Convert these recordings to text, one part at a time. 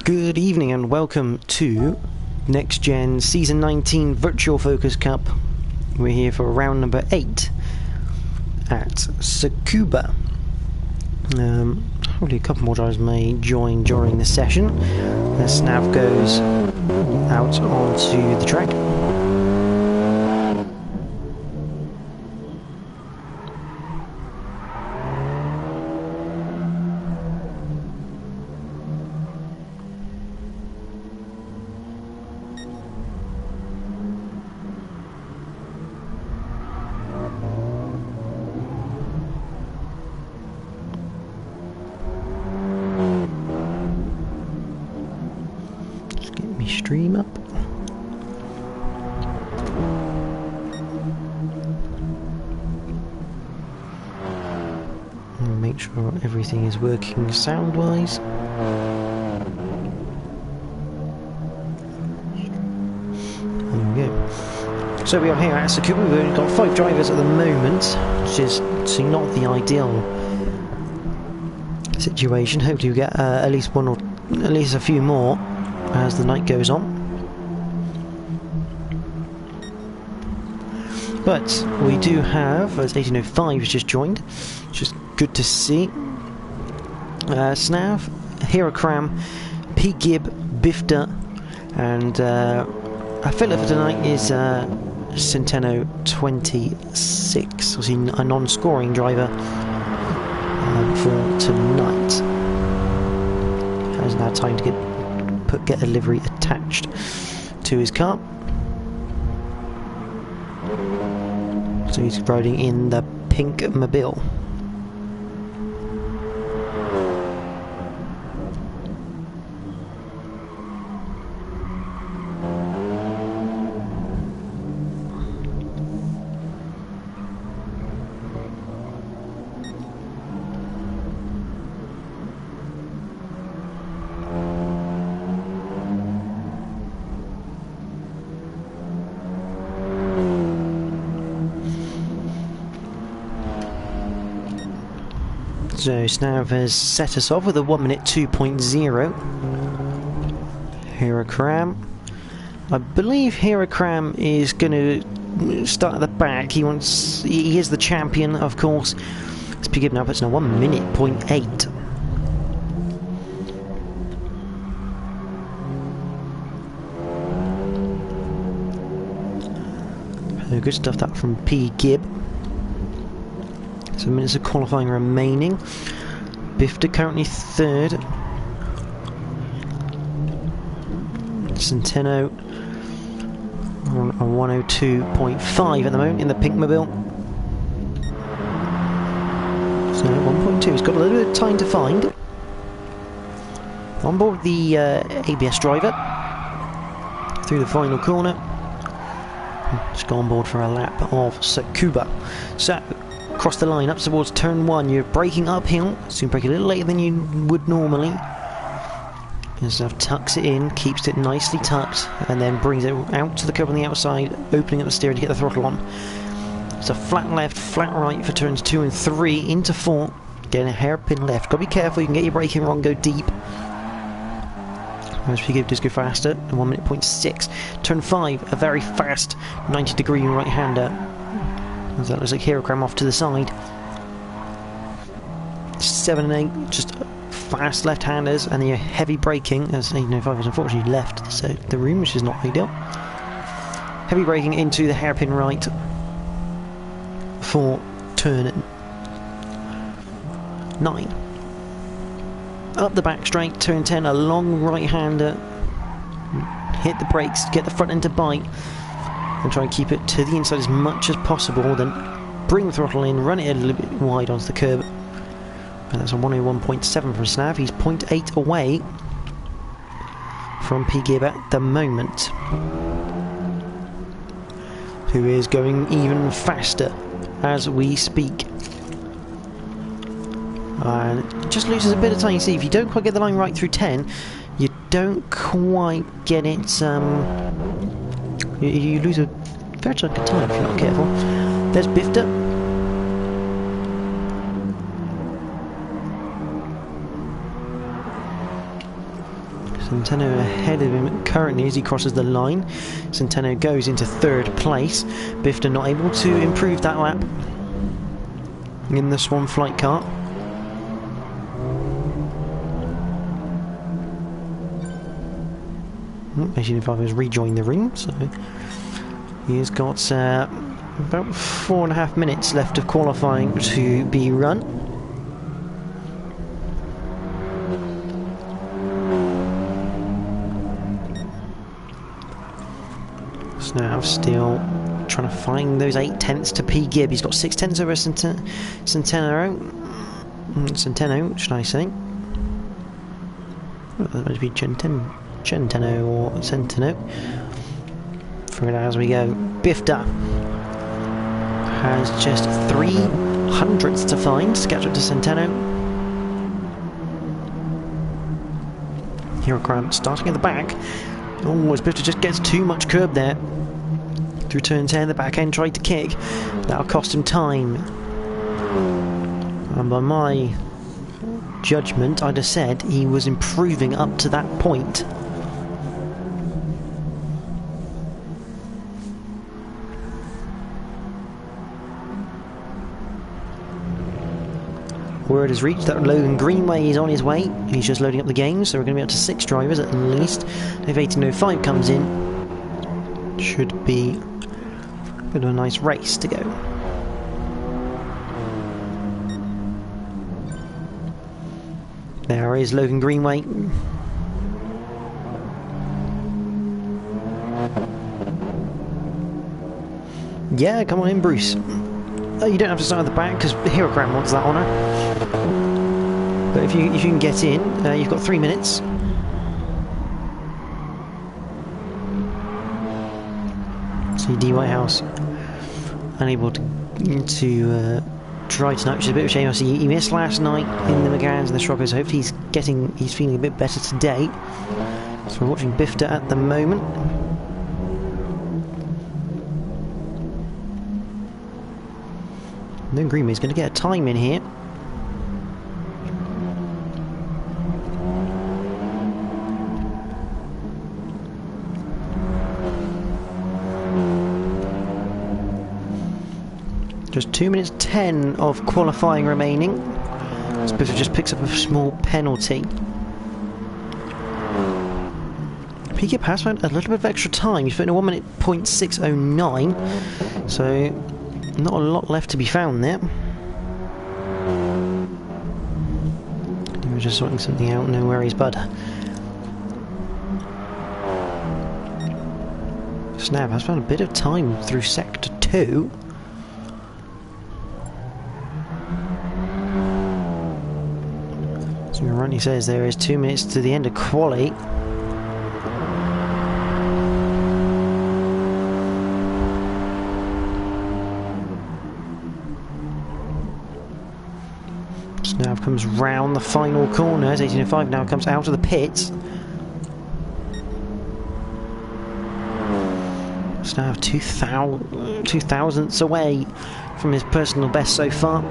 Good evening and welcome to NXTGEN Season 19 Virtual Focus Cup. We're here for round number 8 at Tsukuba. Hopefully a couple more drivers may join during the session as Snav goes out onto the track. Stream up. And make sure everything is working sound-wise. There we go. So we are here at Tsukuba. We've only got 5 drivers at the moment, which is not the ideal situation. Hopefully we get at least one or at least a few more as the night goes on. But we do have, as 1805 has just joined, which is good to see. Snav, Hirakram, P. Gibb, Bifta, and our filler for tonight is Centeno 26, obviously a non-scoring driver for tonight. Has now time to get a livery attached to his car. So he's riding in the pink mobile. So Snav has set us off with a 1 minute 2.0. Hirakram. I believe Hirakram is going to start at the back. He is the champion, of course. Let's be given up. It's now 1 minute 0.8. Good stuff that from P. Gibb. So minutes of qualifying remaining. Bifta currently 3rd. Centeno on a 102.5 at the moment in the pink mobile. So 1.2, he's got a little bit of time to find. On board the ABS driver through the final corner. Just go on board for a lap of Tsukuba. So across the line up towards turn 1, you're braking uphill, so you brake a little later than you would normally. And so tucks it in, keeps it nicely tucked, and then brings it out to the curb on the outside, opening up the steering to get the throttle on. It's a flat left, flat right for turns 2 and 3, into 4, getting a hairpin left. Gotta be careful, you can get your braking wrong, go deep. As we just go faster, 1 minute 0.6. Turn 5, a very fast 90-degree right-hander. As that looks like Hirakram off to the side. 7 and 8, just fast left-handers, and the heavy braking, as 1805 has unfortunately left so the room, which is not ideal. Heavy braking into the hairpin right for turn 9. Up the back straight, turn 10, a long right-hander. Hit the brakes, get the front end to bite. And try and keep it to the inside as much as possible, then bring the throttle in, run it a little bit wide onto the curb. And that's a 101.7 from Snav. He's 0.8 away from P. Gibb at the moment, who is going even faster as we speak. And just loses a bit of time. You see, if you don't quite get the line right through 10, you don't quite get it. You lose a fair chunk of time if you're not careful. There's Bifta. Centeno ahead of him currently as he crosses the line. Centeno goes into 3rd place. Bifta not able to improve that lap in the Swan flight car. S19 has rejoined the ring, so he has got about 4.5 minutes left of qualifying to be run. Snav still trying to find those 8 tenths to P. Gibb. He's got 6 tenths over Centeno, should I say? Well, that might be Centeno or Centeno. Figure it out as we go. Bifta has just 300ths to find to catch up to Centeno. Hero Grant starting at the back. Oh, as Bifta just gets too much curb there. Through turn 10, the back end tried to kick. That'll cost him time. And by my judgment, I'd have said he was improving up to that point. Word has reached that Logan Greenway is on his way. He's just loading up the game, so we're going to be up to 6 drivers at least. If 1805 comes in, should be a bit of a nice race to go. There is Logan Greenway. Yeah, come on in, Bruce. You don't have to start at the back because Hero Grant wants that honour. But if you can get in, you've got 3 minutes. D. Whitehouse unable to try tonight, which is a bit of a shame. I see he missed last night in the McGanns and the Schrockers. Hopefully he's feeling a bit better today. So we're watching Bifta at the moment. And then Greenway's going to get a time in here. Just 2 minutes 10 of qualifying remaining. Bifta just picks up a small penalty. P. has found a little bit of extra time. He's put in a 1:06:09, so not a lot left to be found there. He was just sorting something out. No worries, bud. Snav has found a bit of time through sector 2. So Ronnie says there is 2 minutes to the end of quali. Snav comes round the final corner as 1805 now comes out of the pits. Snav 2 thousandths away from his personal best so far.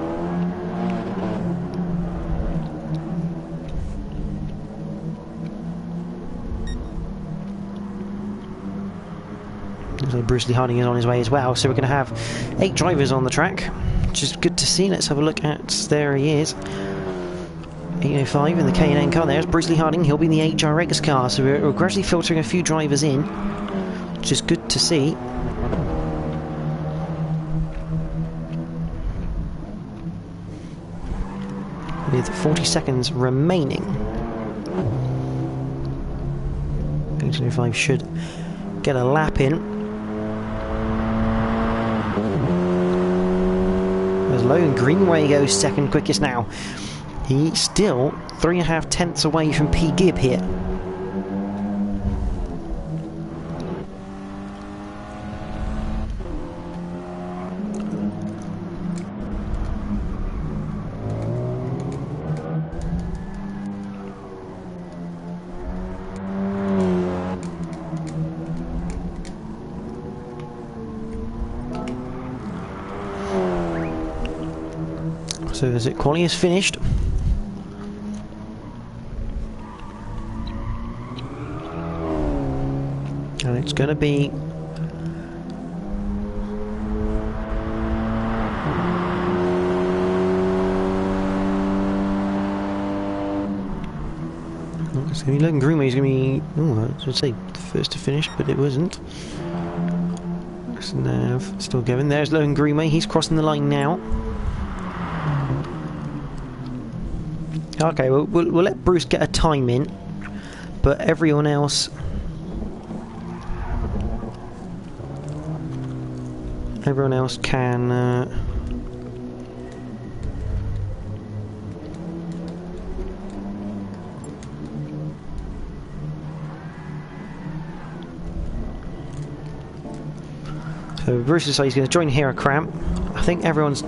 Bruce Lee Harding is on his way as well, so we're going to have 8 drivers on the track, which is good to see. Let's have a look at, there he is, 1805 in the K&N car. There's Bruce Lee Harding, he'll be in the HR Regs car, so we're gradually filtering a few drivers in, which is good to see. With 40 seconds remaining, 1805 should get a lap in. As Logan Greenway goes second quickest now. He's still 3.5 tenths away from P. Gibb here. So as it quali is finished. It's going to be... It's going to be Logan Greenway. He's going to be... Oh, I should say the first to finish, but it wasn't. Nav still going. There's Logan Greenway. He's crossing the line now. Okay, we'll let Bruce get a time in, but everyone else... Everyone else can... So Bruce decides he's going to join Heracram. I think everyone's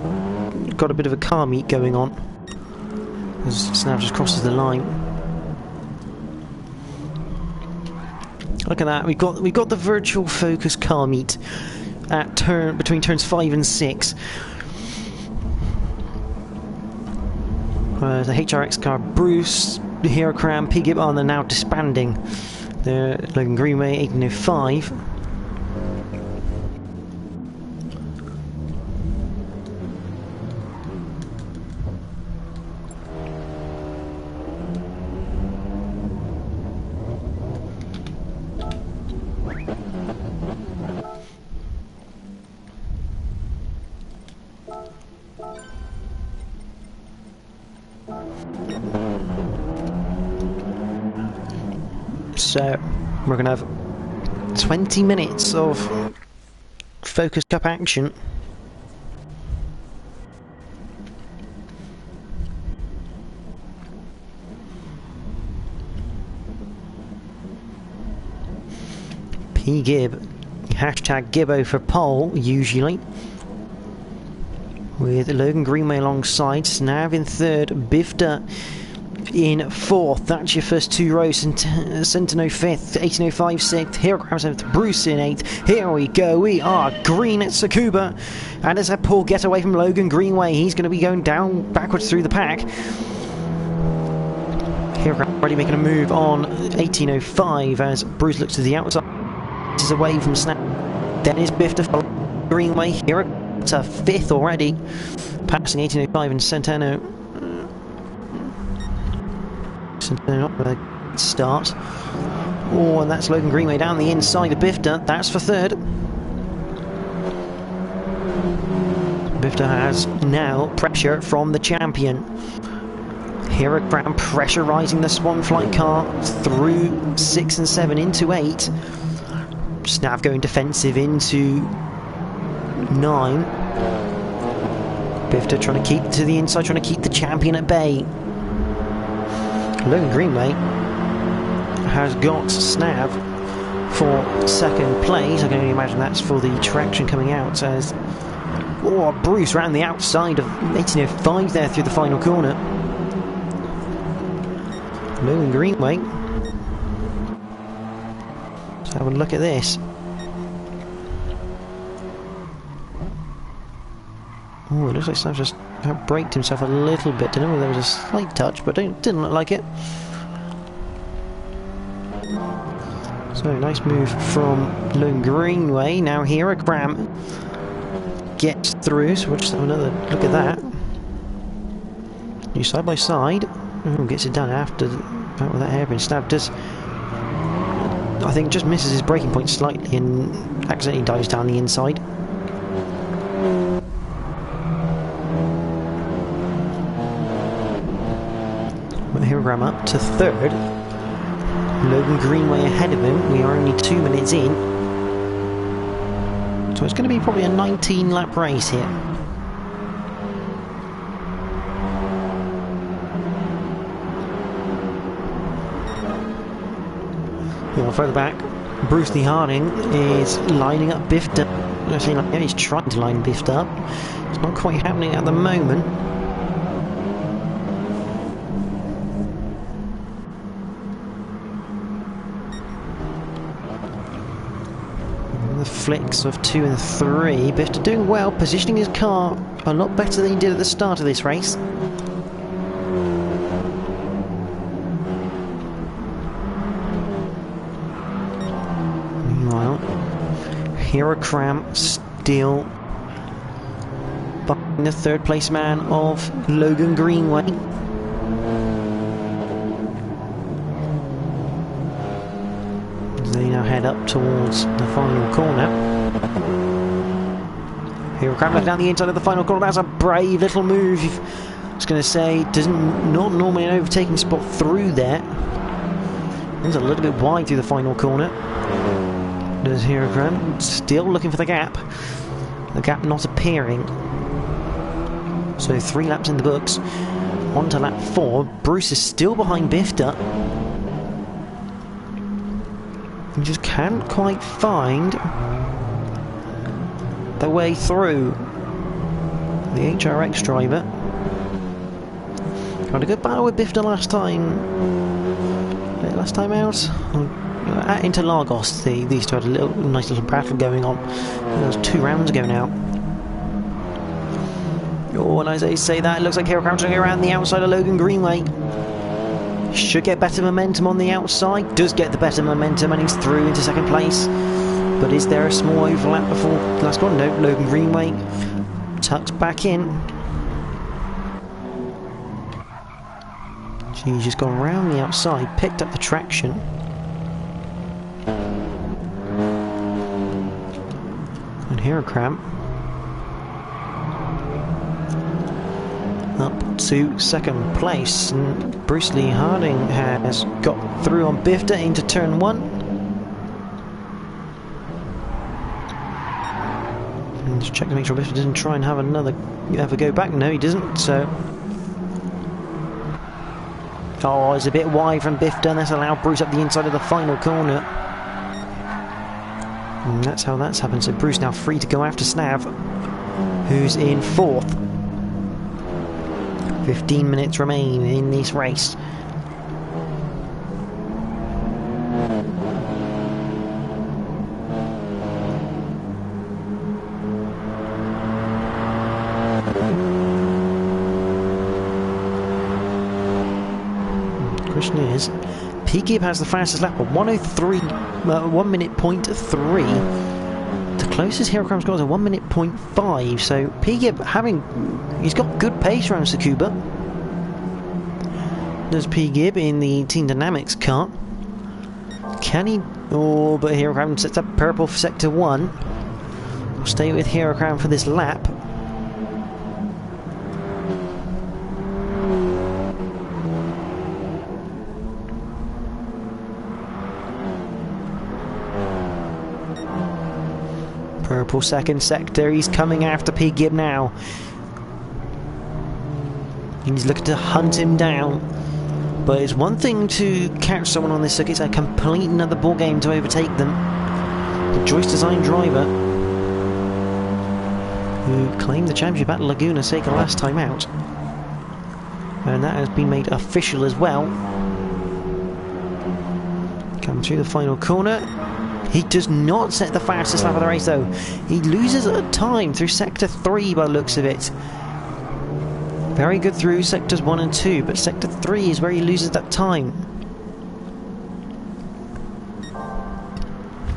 got a bit of a car meet going on, as Snav just crosses the line. Look at that! We've got the virtual focus car meet at between turns 5 and 6. The HRX car, Bruce, Heracram, P-Gib, they're now disbanding. They're Logan Greenway, 1805. So we're going to have 20 minutes of Focus Cup action. P-Gib, hashtag Gibbo for pole, usually. With Logan Greenway alongside, Snav in third, Bifta in fourth. That's your first two rows. Centeno fifth, 1805 sixth, Heracram seventh, Bruce in eighth. Here we go, we are green at Tsukuba. And as a poor getaway from Logan Greenway, he's going to be going down backwards through the pack. Heracram already making a move on 1805 as Bruce looks to the outside. This is away from Snap. Then is Bifta following Greenway. Heracram to fifth already, passing 1805 and Centeno. Not going to start. Oh, and that's Logan Greenway down the inside of Bifta. That's for third. Bifta has now pressure from the champion. Heracram pressurising the Swan Flight car through 6 and 7 into 8. Snav going defensive into 9. Bifta trying to keep to the inside, trying to keep the champion at bay. Logan Greenway has got Snav for second place. I can only imagine that's for the traction coming out as Bruce round the outside of 1805 there through the final corner. Logan Greenway. Let's have a look at this. Oh, it looks like Snav just braked himself a little bit. Don't know whether there was a slight touch, but didn't look like it. So, nice move from Logan Greenway. Now Heracram gets through, so we'll just have another look at that. New side by side. Oh, gets it done after with that hairpin. Snav does, I think, just misses his braking point slightly and accidentally dives down the inside. Heracram up to third. Logan Greenway ahead of him. We are only 2 minutes in. So it's going to be probably a 19 lap race here. Well, further back, Bruce Lee Harding is lining up Bifta. He's trying to line Bifta up. It's not quite happening at the moment. Flicks of 2 and 3. Bifta doing well, positioning his car a lot better than he did at the start of this race. Meanwhile, Hirokram still behind the third place man of Logan Greenway. They now head up towards the final corner. Hirokram looking down the inside of the final corner. That's a brave little move. I was going to say, not normally an overtaking spot through there. It's a little bit wide through the final corner. There's Hirokram still looking for the gap. The gap not appearing. So 3 laps in the books. On to lap 4. Bruce is still behind Bifter. He just can't quite find the way through. The HRX driver had a good battle with Bifter last time out. At Interlagos, these two had a nice little battle going on. That was 2 rounds ago now. Oh, and as I say that, it looks like Hirokram's going around the outside of Logan Greenway. Should get better momentum on the outside. Does get the better momentum, and he's through into second place. But is there a small overlap before the last one? No, Logan Greenway tucked back in. She's just gone round the outside, picked up the traction. And Hirokram up to second place. And Bruce Lee Harding has got through on Bifter into turn 1. And just check to make sure Bifter doesn't try and have ever go back. No, he doesn't. So. Oh, it's a bit wide from Bifter, and that's allowed Bruce up the inside of the final corner. And that's how that's happened. So Bruce now free to go after Snav, who's in 4th. 15 minutes remain in this race. Question is, P-Gib has the fastest lap of 1 minute point 3. The closest Hirokram's got is a 1 minute point 5. So P-Gib he's got good pace around Tsukuba. Does P-Gib in the Team Dynamics car? Can he? Oh, but Hirokram sets up purple for sector 1. We'll stay with Hirokram for this lap. Purple second sector, he's coming after P-Gib now. He's looking to hunt him down. But it's one thing to catch someone on this circuit, it's a complete another ball game to overtake them. The Joyce Design driver, who claimed the championship at Laguna Seca last time out. And that has been made official as well. Coming through the final corner. He does not set the fastest lap of the race though. He loses a time through sector 3 by the looks of it. Very good through sectors 1 and 2, but sector 3 is where he loses that time.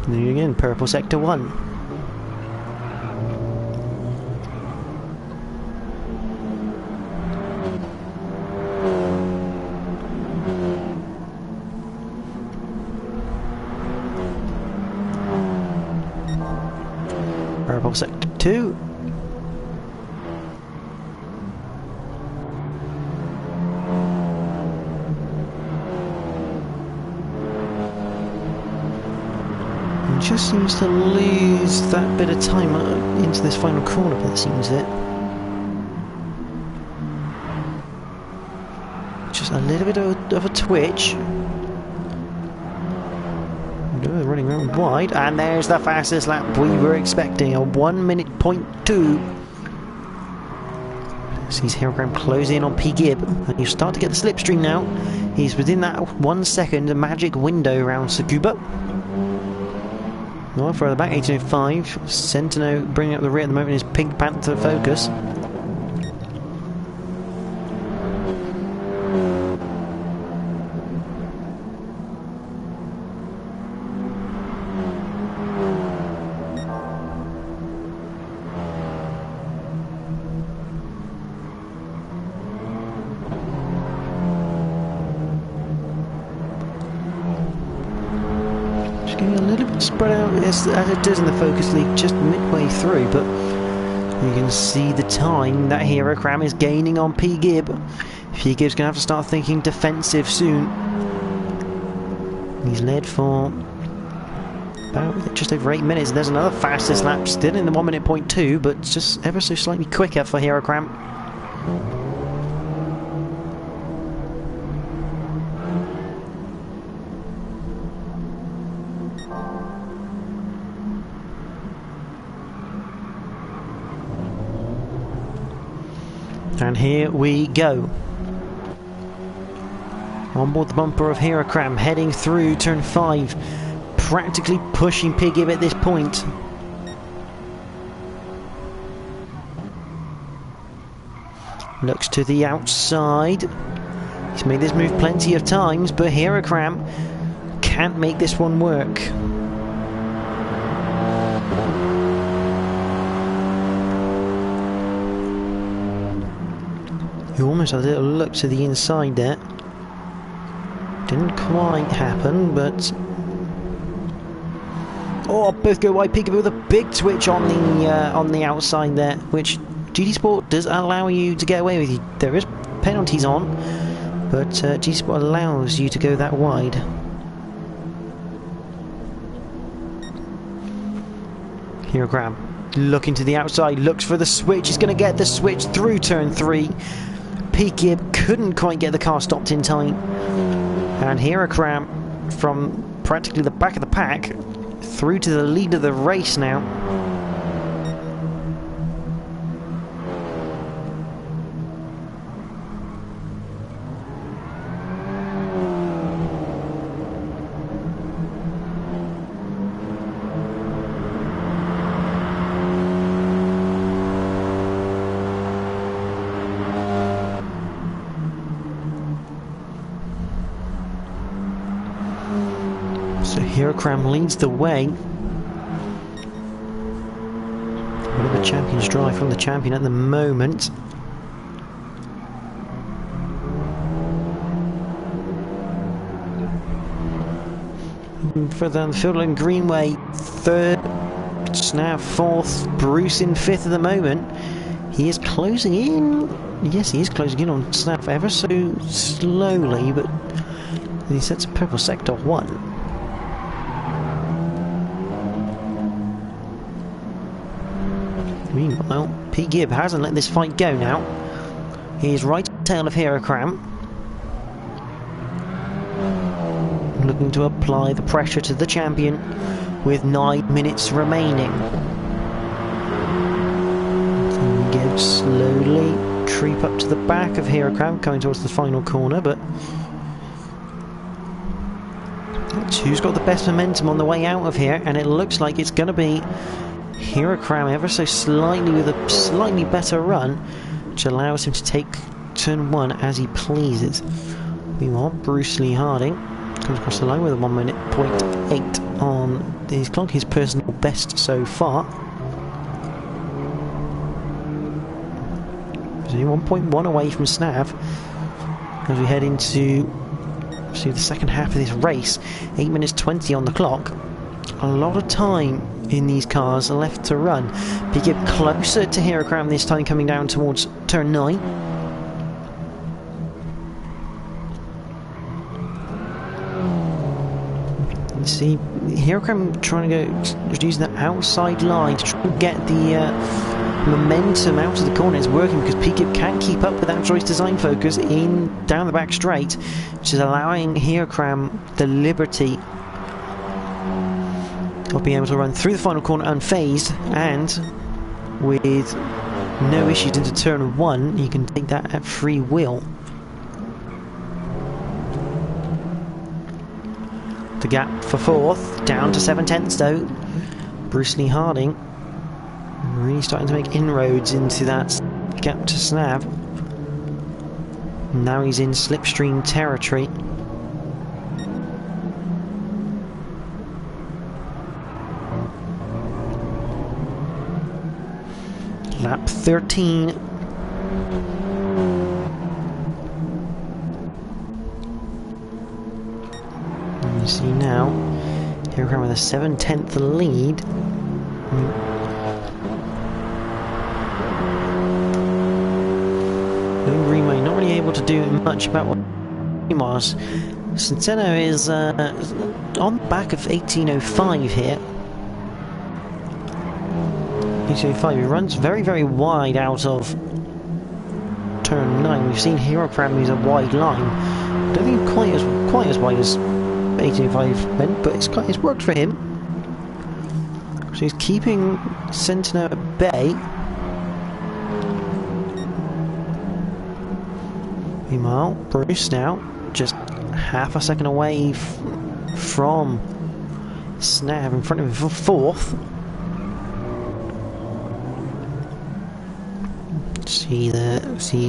There again, purple sector 1. Purple sector 2. Just seems to lose that bit of time into this final corner, but it seems it. Just a little bit of a twitch. Running around wide, and there's the fastest lap we were expecting, a 1 minute point 2. Sees Hirokram close in on P-Gib, and you start to get the slipstream now. He's within that 1 second magic window around Tsukuba. Well, further back, 1805. Centeno bringing up the rear at the moment is Pink Panther Focus. getting a little bit spread out as it does in the Focus League just midway through, but you can see the time that Hero Cram is gaining on P. Gibb. P. Gibb's going to have to start thinking defensive soon. He's led for about just over 8 minutes. There's another fastest lap still in the 1 minute point 2, but it's just ever so slightly quicker for Hero Cram. And here we go. On board the bumper of Hero Cram, heading through turn 5. Practically pushing P. Gibb at this point. Looks to the outside. He's made this move plenty of times, but Hero Cram can't make this one work. He almost had a little look to the inside there. Didn't quite happen, but... Oh, both go wide. P. Gibb with a big twitch on the outside there, which GT Sport does allow you to get away with. There is penalties on, but GT Sport allows you to go that wide. Hero Cram looking to the outside, looks for the switch. He's going to get the switch through turn 3. P. Gibb couldn't quite get the car stopped in time, and Hero Cram from practically the back of the pack through to the lead of the race now. So Hero Cram leads the way. Bit of a champion's drive from the champion at the moment. Further down the field on Greenway, 3rd, Snav 4th, Bruce in 5th at the moment. He is closing in. Yes, he is closing in on Snav ever so slowly, but he sets a purple sector 1. Meanwhile, P. Gibb hasn't let this fight go now. He is right at the tail of Hero Cram, looking to apply the pressure to the champion with 9 minutes remaining. P. Gibb slowly creep up to the back of Hero Cram, coming towards the final corner, but that's who's got the best momentum on the way out of here, and it looks like it's going to be Hero Cram ever so slightly with a slightly better run, which allows him to take turn 1 as he pleases. Meanwhile, Bruce Lee Harding comes across the line with a 1 minute point 8 on his clock, his personal best so far. So 1.1 away from Snav as we head into the second half of this race. 8 minutes 20 on the clock. A lot of time in these cars left to run. P. Gibb closer to Hero Cram this time, coming down towards turn 9. You see Hero Cram trying to go using the outside line to try and get the momentum out of the corner. It's working because P. Gibb can't keep up with that choice design focus in down the back straight, which is allowing Hero Cram the liberty of being able to run through the final corner unfazed, and with no issues into turn 1, you can take that at free will. The gap for 4th, down to 7/10 though. Bruce Lee Harding really starting to make inroads into that gap to Snav. Now he's in slipstream territory. Lap 13. And you see now Here we are with a 7/10 lead. Remo not really able to do much about what he was. Centeno is on the back of 1805 here. 1805, he runs very, very wide out of turn 9. We've seen Hero Pram use a wide line. I don't think quite as wide as 1805 went, but it's worked for him. So he's keeping Centeno at bay. Meanwhile, Bruce now just half a second away from Snav in front of him for fourth.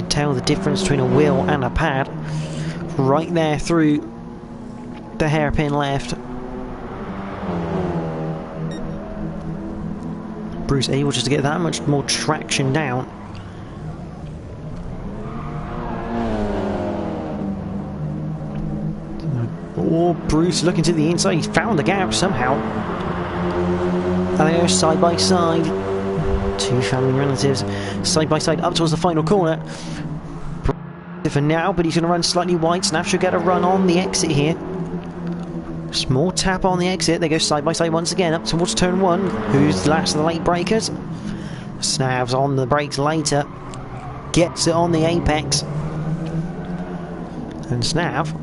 Tell the difference between a wheel and a pad right there through the hairpin left. Bruce able just to get that much more traction down. Oh, Bruce looking to the inside. He's found the gap somehow. And they go side by side. Two family relatives side by side up towards the final corner. For now, but he's going to run slightly wide. Snav should get a run on the exit here. Small tap on the exit. They go side by side once again up towards turn 1. Who's the last of the late breakers? Snav's on the brakes later. Gets it on the apex. And Snav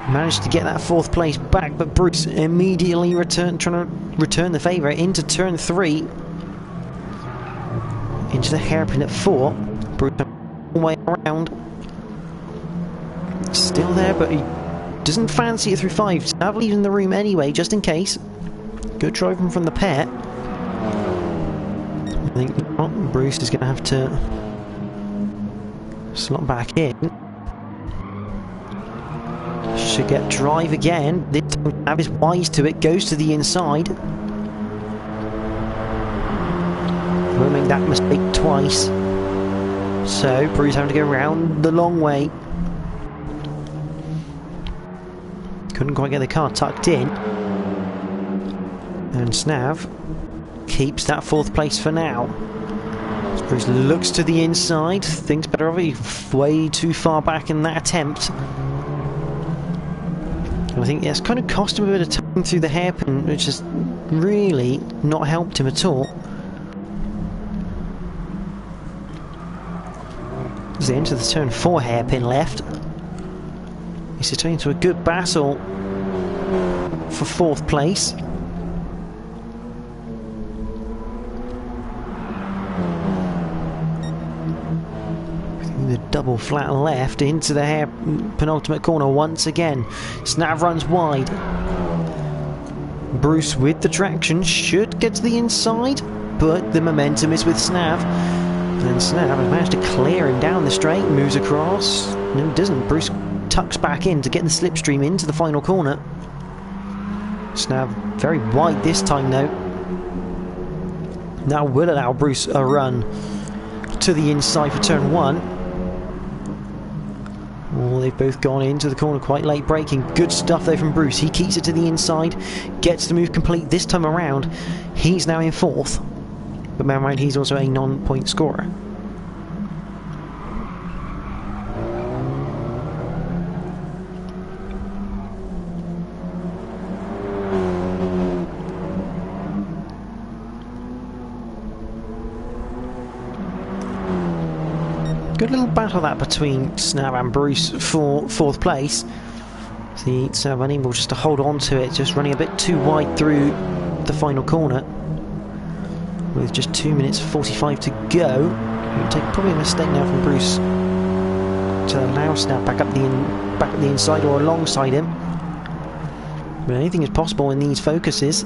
managed to get that fourth place back, but Bruce immediately trying to return the favour into turn 3. Into the hairpin at 4. Bruce all the way around. Still there, but he doesn't fancy it through 5. Snav leaving the room anyway, just in case. Good driving from the pair. I think Bruce is going to have to slot back in. Should get drive again. This time Snav is wise to it, goes to the inside. Won't make that mistake twice. So Bruce having to go around the long way. Couldn't quite get the car tucked in. And Snav keeps that fourth place for now. As Bruce looks to the inside, thinks better of it. He's way too far back in that attempt. And I think that's kind of cost him a bit of time through the hairpin, which has really not helped him at all. As they enter the turn 4 hairpin left. He's turning into a good battle for fourth place. The double flat left into the penultimate corner once again. Snav runs wide. Bruce with the traction should get to the inside, but the momentum is with Snav. And Snav has managed to clear him down the straight, moves across. No, doesn't. Bruce tucks back in to get the slipstream into the final corner. Snav very wide this time though. Now will allow Bruce a run to the inside for turn 1. Oh, they've both gone into the corner quite late braking. Good stuff though from Bruce. He keeps it to the inside, gets the move complete this time around. He's now in 4th. But bear in mind, he's also a non-point scorer. Good little battle that between Snav and Bruce for 4th place. See, Snav unable just to hold on to it, just running a bit too wide through the final corner. With just 2 minutes 45 to go. It would take probably a mistake now from Bruce to allow Snav back up the inside or alongside him. But anything is possible in these focuses.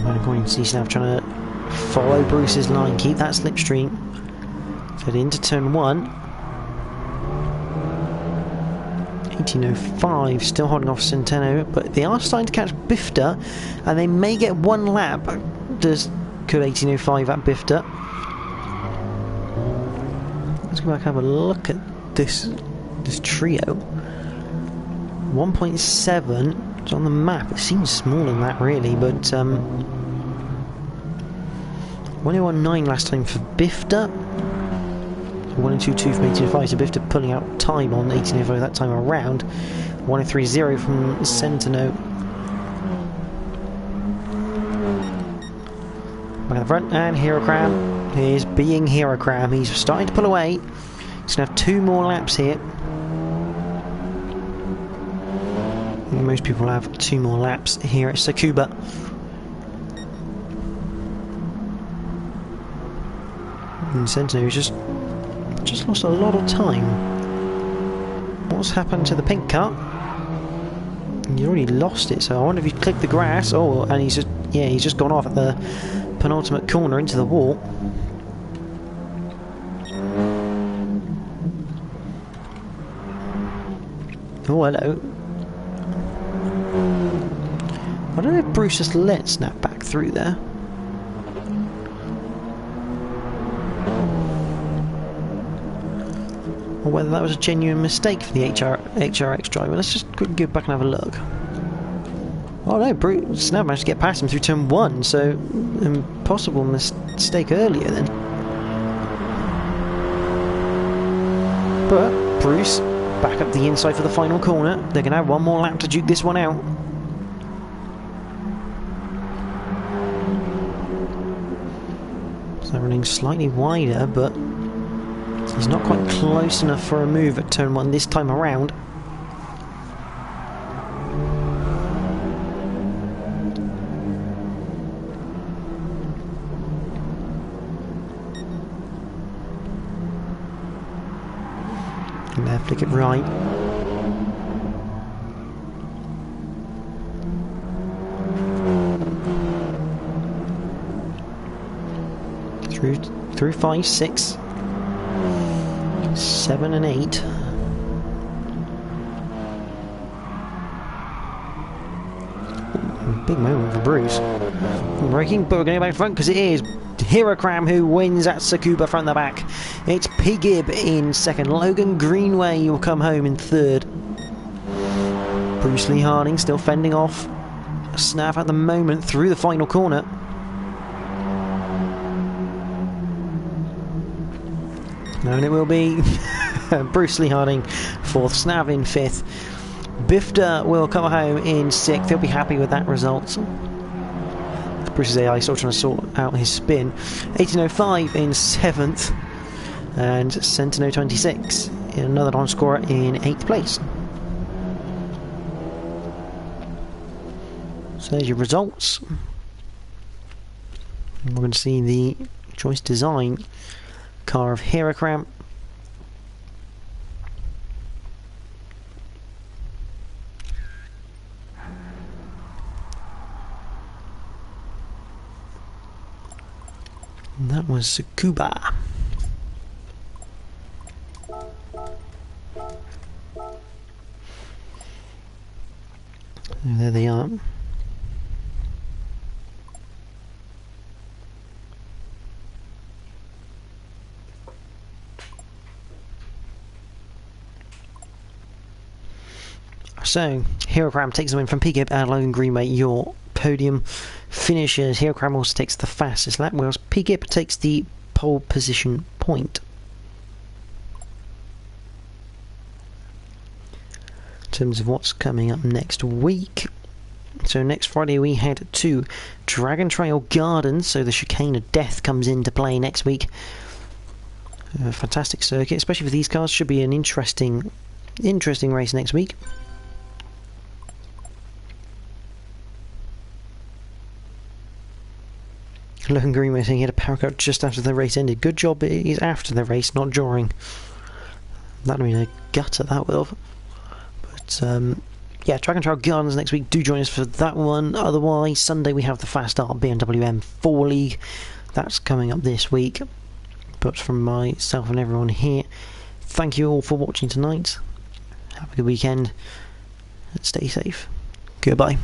I'm going to see Snav trying to follow Bruce's line, keep that slipstream. Get into turn 1. 1805 still holding off Centeno, but they are starting to catch Bifter, and they may get 1 lap. Could 1805 at Bifter? Let's go back and have a look at this trio. 1.7. It's on the map. It seems smaller than that, really, but 1:01.9 last time for Bifta. 1:02.2 for 18:05. So Bifta pulling out time on 18:05 that time around. 1:03.0 from Sentinel. Back at the front, and Herocram is being Herocram. He's starting to pull away. He's going to have 2 more laps here. I think most people have 2 more laps here at Tsukuba. And Sentinel just lost a lot of time. What's happened to the pink car? He's already lost it, so I wonder if he's clicked the grass. Oh, and he's just gone off at the penultimate corner into the wall. Oh, hello. I don't know if Bruce just let snap back through there. Or whether that was a genuine mistake for the HRX driver. Let's just quickly go back and have a look. Oh no, Bruce Snap managed to get past him through turn 1, so impossible mistake earlier then. But Bruce back up the inside for the final corner. They're going to have 1 more lap to duke this one out. So they're running slightly wider, but he's not quite close enough for a move at turn 1 this time around. Left, flick it right. Through 5, 6. 7 and 8. Big moment for Bruce. Braking, but we're going to go back front because it is Herocram who wins at Tsukuba from the back. It's P-Gib in second. Logan Greenway will come home in third. Bruce Lee Harding still fending off Snav at the moment through the final corner. And it will be Bruce Lee Harding fourth, Snav in fifth. Bifta will come home in sixth. He'll be happy with that result. Bruce's AI still trying to sort out his spin. 18:05 in seventh, and Sentinel 26 in another non-scorer in 8th place. So there's your results. And we're going to see the choice design car of Herocram. And that was Tsukuba. And there they are. So, Herocram takes the win from P-Gib and Logan Greenway, your podium finishers. Herocram also takes the fastest lap, whereas P-Gib takes the pole position point. In terms of what's coming up next week, so next Friday we head to Dragon Trail Gardens, so the Chicane of Death comes into play next week. A fantastic circuit, especially for these cars. Should be an interesting race next week. Logan Greenway saying he had a power cut just after the race ended. Good job, it is after the race, not during. That'd have been a gutter, that will. But yeah, Dragon Trail Gardens next week. Do join us for that one. Otherwise, Sunday we have the Fast Art BMW M4 League. That's coming up this week. But from myself and everyone here, thank you all for watching tonight. Have a good weekend and stay safe. Goodbye.